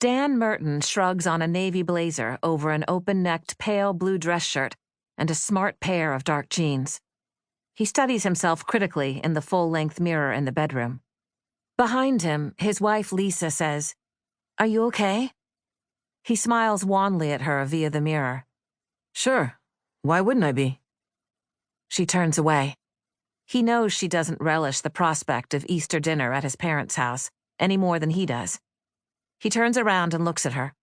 Dan Merton shrugs on a navy blazer over an open-necked pale blue dress shirt and a smart pair of dark jeans. He studies himself critically in the full-length mirror in the bedroom. Behind him, his wife Lisa says, "Are you okay?" He smiles wanly at her via the mirror. "Sure. Why wouldn't I be?" She turns away. He knows she doesn't relish the prospect of Easter dinner at his parents' house any more than he does. He turns around and looks at her,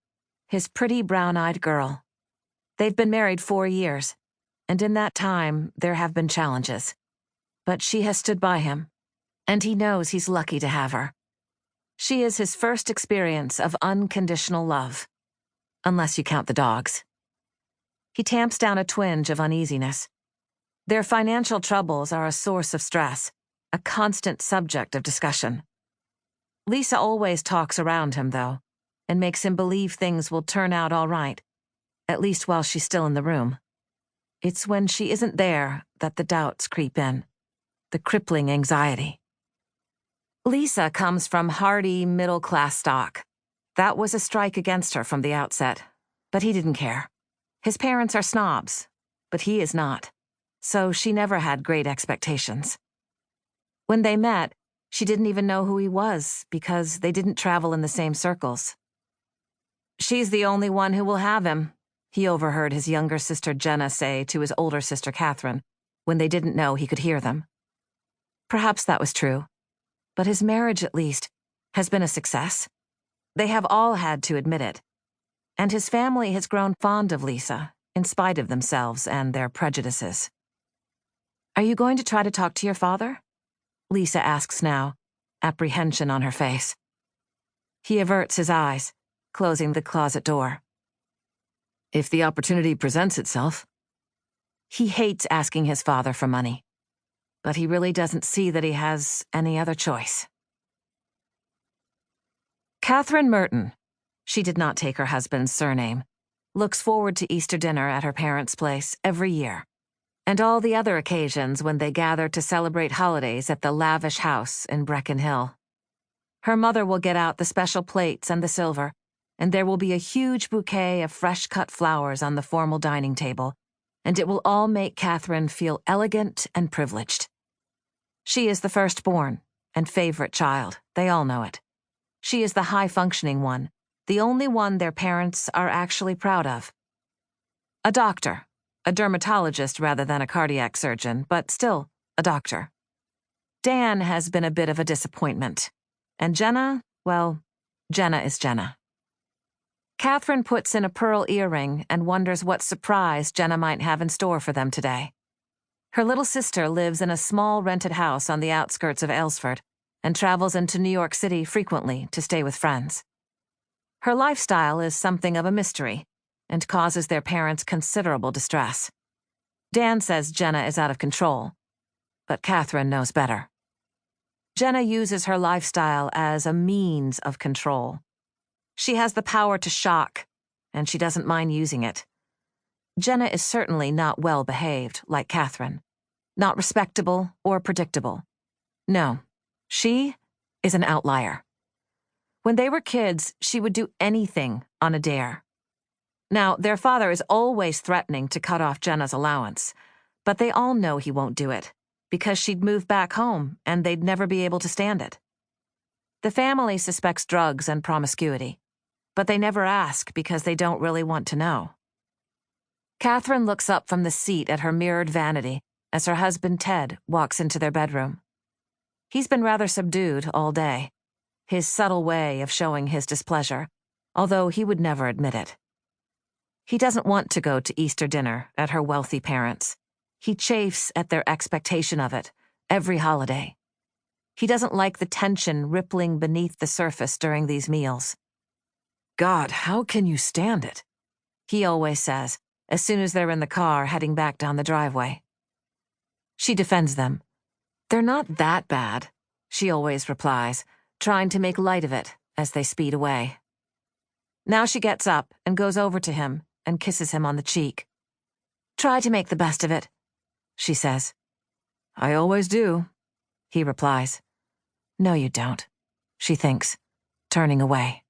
his pretty brown-eyed girl. They've been married 4 years, and in that time there have been challenges. But she has stood by him, and he knows he's lucky to have her. She is his first experience of unconditional love, unless you count the dogs. He tamps down a twinge of uneasiness. Their financial troubles are a source of stress, a constant subject of discussion. Lisa always talks around him, though, and makes him believe things will turn out all right, at least while she's still in the room. It's when she isn't there that the doubts creep in, the crippling anxiety. Lisa comes from hardy, middle-class stock. That was a strike against her from the outset, but he didn't care. His parents are snobs, but he is not, so she never had great expectations. When they met, she didn't even know who he was because they didn't travel in the same circles. "She's the only one who will have him," he overheard his younger sister Jenna say to his older sister Catherine when they didn't know he could hear them. Perhaps that was true, but his marriage, at least, has been a success. They have all had to admit it. And his family has grown fond of Lisa, in spite of themselves and their prejudices. "Are you going to try to talk to your father?" Lisa asks now, apprehension on her face. He averts his eyes, closing the closet door. "If the opportunity presents itself." He hates asking his father for money, but he really doesn't see that he has any other choice. Catherine Merton, she did not take her husband's surname, looks forward to Easter dinner at her parents' place every year, and all the other occasions when they gather to celebrate holidays at the lavish house in Brecon Hill. Her mother will get out the special plates and the silver, and there will be a huge bouquet of fresh-cut flowers on the formal dining table, and it will all make Catherine feel elegant and privileged. She is the firstborn and favorite child, they all know it. She is the high-functioning one, the only one their parents are actually proud of. A doctor, a dermatologist rather than a cardiac surgeon, but still a doctor. Dan has been a bit of a disappointment, and Jenna, well, Jenna is Jenna. Catherine puts in a pearl earring and wonders what surprise Jenna might have in store for them today. Her little sister lives in a small rented house on the outskirts of Aylesford and travels into New York City frequently to stay with friends. Her lifestyle is something of a mystery and causes their parents considerable distress. Dan says Jenna is out of control, but Catherine knows better. Jenna uses her lifestyle as a means of control. She has the power to shock, and she doesn't mind using it. Jenna is certainly not well behaved, like Catherine. Not respectable or predictable. No, she is an outlier. When they were kids, she would do anything on a dare. Now, their father is always threatening to cut off Jenna's allowance, but they all know he won't do it, because she'd move back home and they'd never be able to stand it. The family suspects drugs and promiscuity, but they never ask because they don't really want to know. Catherine looks up from the seat at her mirrored vanity as her husband Ted walks into their bedroom. He's been rather subdued all day, his subtle way of showing his displeasure, although he would never admit it. He doesn't want to go to Easter dinner at her wealthy parents'. He chafes at their expectation of it every holiday. He doesn't like the tension rippling beneath the surface during these meals. "God, how can you stand it?" he always says, as soon as they're in the car heading back down the driveway. She defends them. "They're not that bad," she always replies, trying to make light of it as they speed away. Now she gets up and goes over to him and kisses him on the cheek. "Try to make the best of it," she says. "I always do," he replies. "No, you don't," she thinks, turning away.